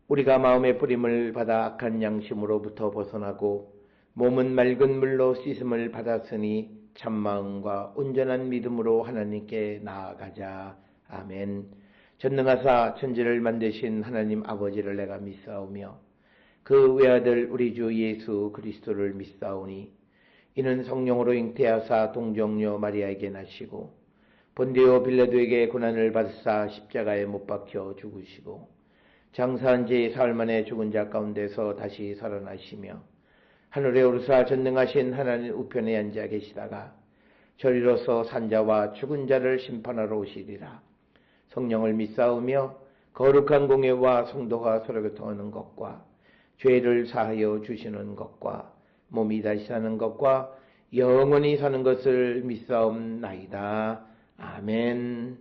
우리가 마음의 뿌림을 받아 악한 양심으로부터 벗어나고 몸은 맑은 물로 씻음을 받았으니 참마음과 온전한 믿음으로 하나님께 나아가자. 아멘. 전능하사 천지를 만드신 하나님 아버지를 내가 믿사오며 그 외아들 우리 주 예수 그리스도를 믿사오니 이는 성령으로 잉태하사 동정녀 마리아에게 나시고 본디오 빌라도에게 고난을 받으사 십자가에 못 박혀 죽으시고 장사한 지 사흘 만에 죽은 자 가운데서 다시 살아나시며 하늘에 오르사 전능하신 하나님 우편에 앉아 계시다가 저리로서 산자와 죽은 자를 심판하러 오시리라. 성령을 믿사오며 거룩한 공예와 성도가 서로 교통하는 것과 죄를 사하여 주시는 것과 몸이 다시 사는 것과 영원히 사는 것을 믿사옵나이다. 아멘.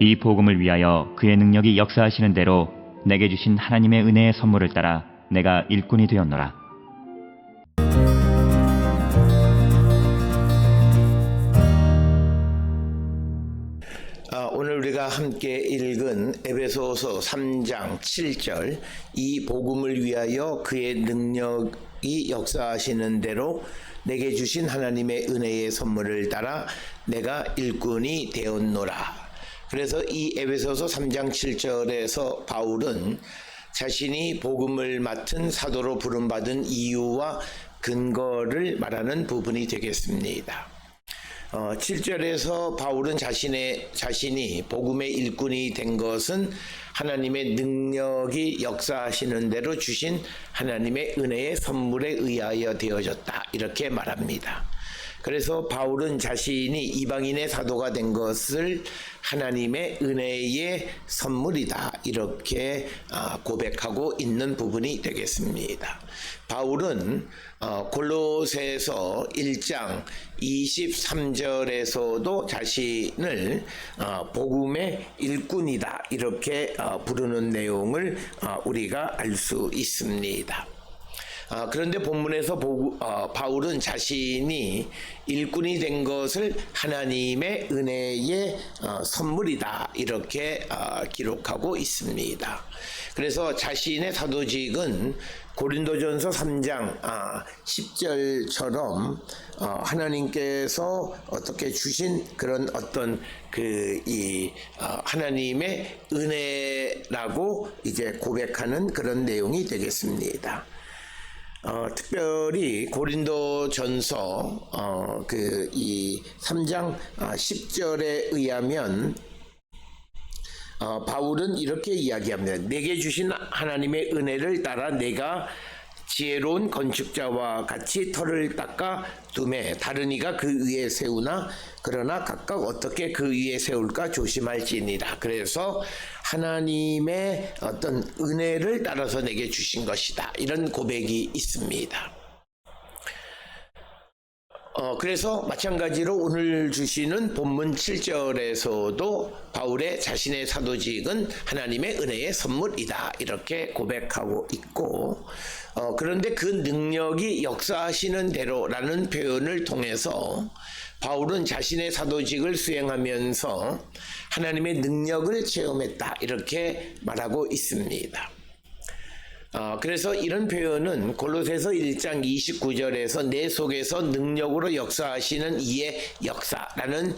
이 복음을 위하여 그의 능력이 역사하시는 대로 내게 주신 하나님의 은혜의 선물을 따라 내가 일꾼이 되었노라. 오늘 우리가 함께 읽은 에베소서 3장 7절, 이 복음을 위하여 그의 능력이 역사하시는 대로 내게 주신 하나님의 은혜의 선물을 따라 내가 일꾼이 되었노라. 그래서 이 에베소서 3장 7절에서 바울은 자신이 복음을 맡은 사도로 부름받은 이유와 근거를 말하는 부분이 되겠습니다. 7절에서 바울은 자신이 복음의 일꾼이 된 것은 하나님의 능력이 역사하시는 대로 주신 하나님의 은혜의 선물에 의하여 되어졌다, 이렇게 말합니다. 그래서 바울은 자신이 이방인의 사도가 된 것을 하나님의 은혜의 선물이다, 이렇게 고백하고 있는 부분이 되겠습니다. 바울은 골로새서 1장 23절에서도 자신을 복음의 일꾼이다, 이렇게 부르는 내용을 우리가 알 수 있습니다. 그런데 본문에서 바울은 자신이 일꾼이 된 것을 하나님의 은혜의 선물이다, 이렇게 기록하고 있습니다. 그래서 자신의 사도직은 고린도전서 3장 10절처럼 하나님께서 어떻게 주신 그런 어떤 하나님의 은혜라고 이제 고백하는 그런 내용이 되겠습니다. 특별히 고린도전서 이 3장 10절에 의하면 바울은 이렇게 이야기합니다. 내게 주신 하나님의 은혜를 따라 내가 지혜로운 건축자와 같이 터를 닦아 두매 다른 이가 그 위에 세우나 그러나 각각 어떻게 그 위에 세울까 조심할지니라. 그래서 하나님의 어떤 은혜를 따라서 내게 주신 것이다, 이런 고백이 있습니다. 그래서 마찬가지로 오늘 주시는 본문 7절에서도 바울의 자신의 사도직은 하나님의 은혜의 선물이다, 이렇게 고백하고 있고, 그런데 그 능력이 역사하시는 대로라는 표현을 통해서 바울은 자신의 사도직을 수행하면서 하나님의 능력을 체험했다, 이렇게 말하고 있습니다. 그래서 이런 표현은 골로새서 1장 29절에서 내 속에서 능력으로 역사하시는 이의 역사라는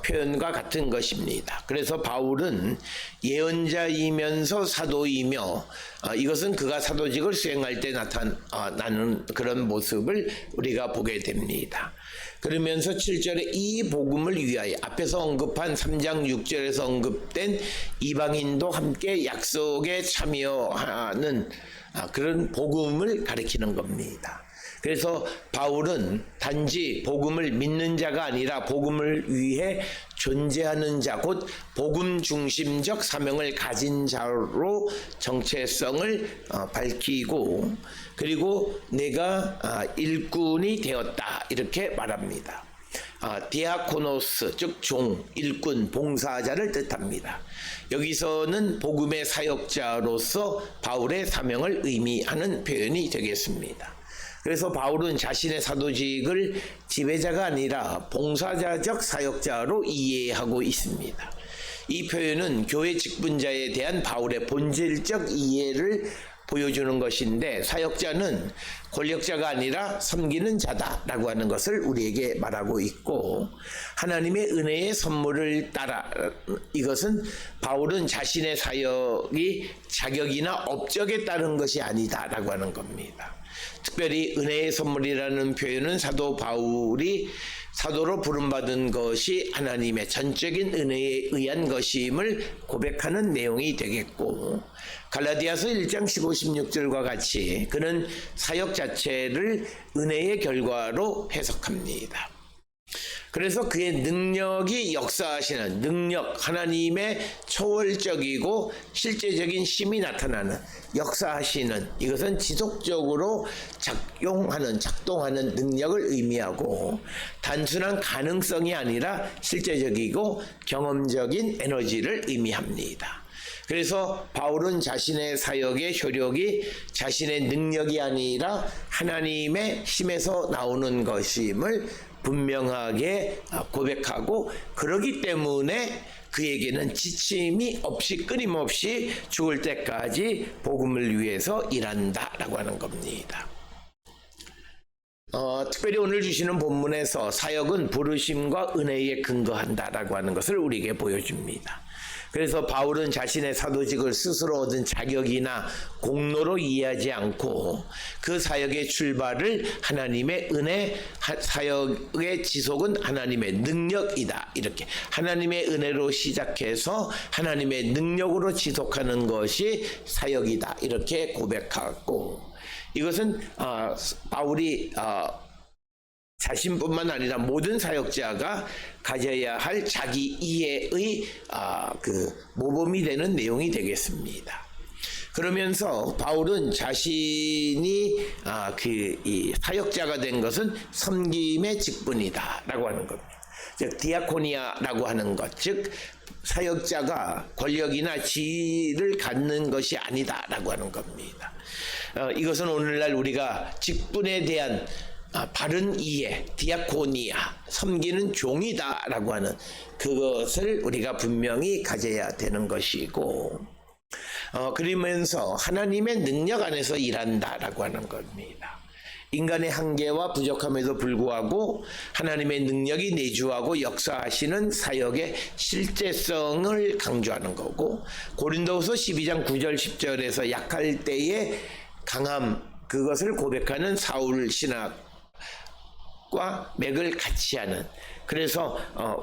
표현과 같은 것입니다. 그래서 바울은 예언자이면서 사도이며 이것은 그가 사도직을 수행할 때 나타나는 그런 모습을 우리가 보게 됩니다. 그러면서 7절에 이 복음을 위하여, 앞에서 언급한 3장 6절에서 언급된 이방인도 함께 약속에 참여하는 그런 복음을 가리키는 겁니다. 그래서 바울은 단지 복음을 믿는 자가 아니라 복음을 위해 존재하는 자, 곧 복음 중심적 사명을 가진 자로 정체성을 밝히고, 그리고 내가 일꾼이 되었다, 이렇게 말합니다. 디아코노스, 즉 종, 일꾼, 봉사자를 뜻합니다. 여기서는 복음의 사역자로서 바울의 사명을 의미하는 표현이 되겠습니다. 그래서 바울은 자신의 사도직을 지배자가 아니라 봉사자적 사역자로 이해하고 있습니다. 이 표현은 교회 직분자에 대한 바울의 본질적 이해를 보여주는 것인데, 사역자는 권력자가 아니라 섬기는 자다라고 하는 것을 우리에게 말하고 있고, 하나님의 은혜의 선물을 따라, 이것은 바울은 자신의 사역이 자격이나 업적에 따른 것이 아니다라고 하는 겁니다. 특별히 은혜의 선물이라는 표현은 사도 바울이 사도로 부름받은 것이 하나님의 전적인 은혜에 의한 것임을 고백하는 내용이 되겠고, 갈라디아서 1장 15, 16절과 같이 그는 사역 자체를 은혜의 결과로 해석합니다. 그래서 그의 능력이 역사하시는 능력, 하나님의 초월적이고 실제적인 힘이 나타나는, 역사하시는, 이것은 지속적으로 작동하는 능력을 의미하고, 단순한 가능성이 아니라 실제적이고 경험적인 에너지를 의미합니다. 그래서 바울은 자신의 사역의 효력이 자신의 능력이 아니라 하나님의 힘에서 나오는 것임을 분명하게 고백하고, 그러기 때문에 그에게는 지침이 없이 끊임없이 죽을 때까지 복음을 위해서 일한다라고 하는 겁니다. 특별히 오늘 주시는 본문에서 사역은 부르심과 은혜에 근거한다라고 하는 것을 우리에게 보여줍니다. 그래서 바울은 자신의 사도직을 스스로 얻은 자격이나 공로로 이해하지 않고 그 사역의 출발을 하나님의 은혜, 사역의 지속은 하나님의 능력이다, 이렇게 하나님의 은혜로 시작해서 하나님의 능력으로 지속하는 것이 사역이다, 이렇게 고백하고, 이것은 바울이 자신뿐만 아니라 모든 사역자가 가져야 할 자기 이해의 모범이 되는 내용이 되겠습니다. 그러면서 바울은 자신이 이 사역자가 된 것은 섬김의 직분이다라고 하는 겁니다. 즉 디아코니아라고 하는 것, 즉 사역자가 권력이나 지위를 갖는 것이 아니다라고 하는 겁니다. 이것은 오늘날 우리가 직분에 대한 바른 이해, 디아코니아, 섬기는 종이다라고 하는 그것을 우리가 분명히 가져야 되는 것이고, 그러면서 하나님의 능력 안에서 일한다라고 하는 겁니다. 인간의 한계와 부족함에도 불구하고 하나님의 능력이 내주하고 역사하시는 사역의 실제성을 강조하는 거고, 고린도후서 12장 9절 10절에서 약할 때의 강함, 그것을 고백하는 사울 신학과 맥을 같이 하는, 그래서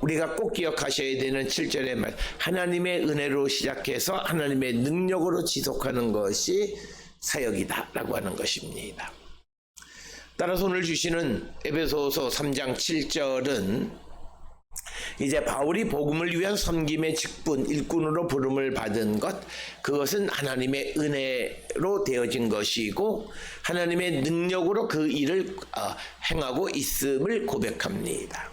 우리가 꼭 기억하셔야 되는 7절의 말, 하나님의 은혜로 시작해서 하나님의 능력으로 지속하는 것이 사역이다라고 하는 것입니다. 따라서 오늘 주시는 에베소서 3장 7절은 이제 바울이 복음을 위한 섬김의 직분, 일꾼으로 부름을 받은 것, 그것은 하나님의 은혜로 되어진 것이고 하나님의 능력으로 그 일을 행하고 있음을 고백합니다.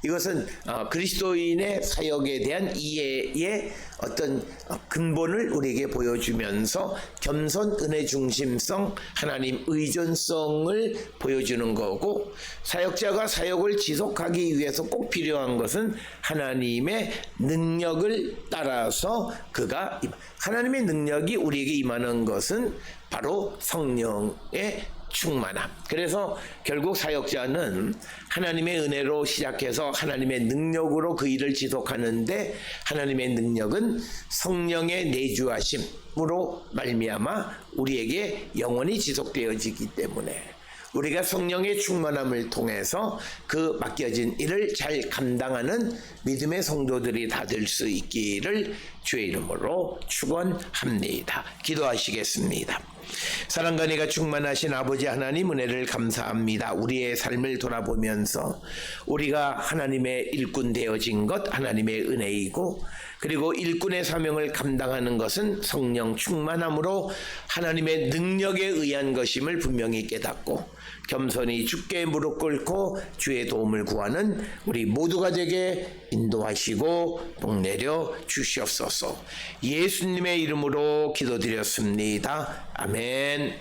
이것은 그리스도인의 사역에 대한 이해의 어떤 근본을 우리에게 보여주면서 겸손, 은혜 중심성, 하나님 의존성을 보여주는 거고, 사역자가 사역을 지속하기 위해서 꼭 필요한 것은 하나님의 능력을 따라서 그가 하나님의 능력이 우리에게 임하는 것은 바로 성령의 충만함. 그래서 결국 사역자는 하나님의 은혜로 시작해서 하나님의 능력으로 그 일을 지속하는데, 하나님의 능력은 성령의 내주하심으로 말미암아 우리에게 영원히 지속되어지기 때문에 우리가 성령의 충만함을 통해서 그 맡겨진 일을 잘 감당하는 믿음의 성도들이 다 될 수 있기를 주의 이름으로 축원합니다. 기도하시겠습니다. 사랑과 은혜가 충만하신 아버지 하나님, 은혜를 감사합니다. 우리의 삶을 돌아보면서 우리가 하나님의 일꾼 되어진 것 하나님의 은혜이고, 그리고 일꾼의 사명을 감당하는 것은 성령 충만함으로 하나님의 능력에 의한 것임을 분명히 깨닫고, 겸손히 주께 무릎 꿇고 주의 도움을 구하는 우리 모두가 되게 인도하시고 복내려 주시옵소서. 예수님의 이름으로 기도드렸습니다. 아멘.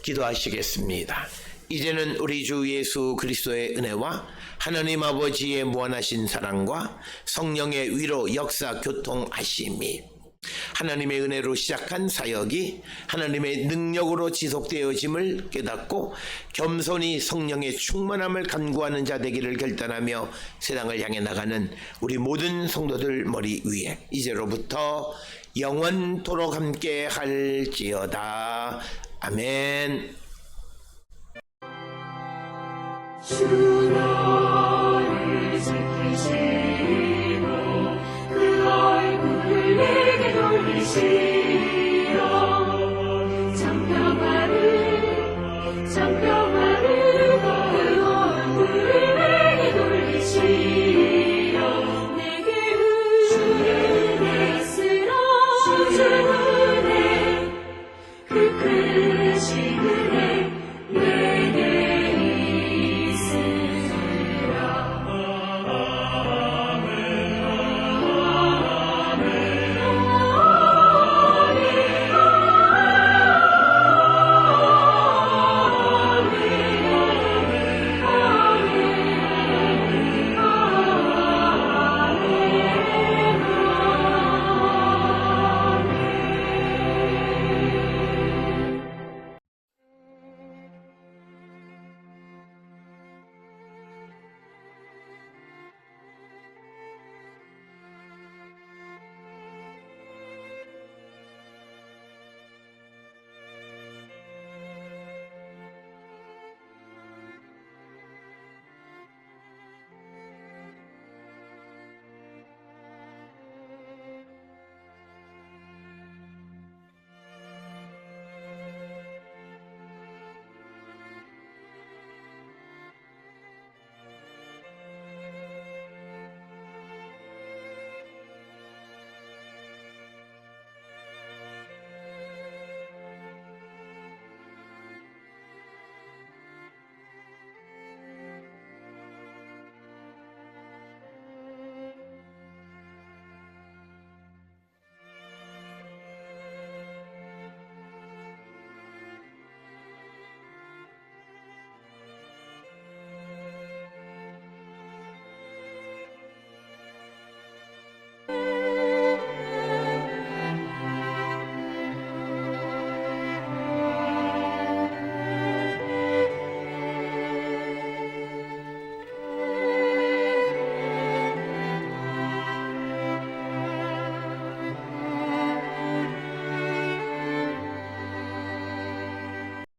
기도하시겠습니다. 이제는 우리 주 예수 그리스도의 은혜와 하나님 아버지의 무한하신 사랑과 성령의 위로 역사 교통하심이 하나님의 은혜로 시작한 사역이 하나님의 능력으로 지속되어짐을 깨닫고 겸손히 성령의 충만함을 간구하는 자 되기를 결단하며 세상을 향해 나가는 우리 모든 성도들 머리 위에 이제로부터 영원토록 함께 할지어다. 아멘. 주 나를 지키시고 그 얼굴을 내게 돌리시고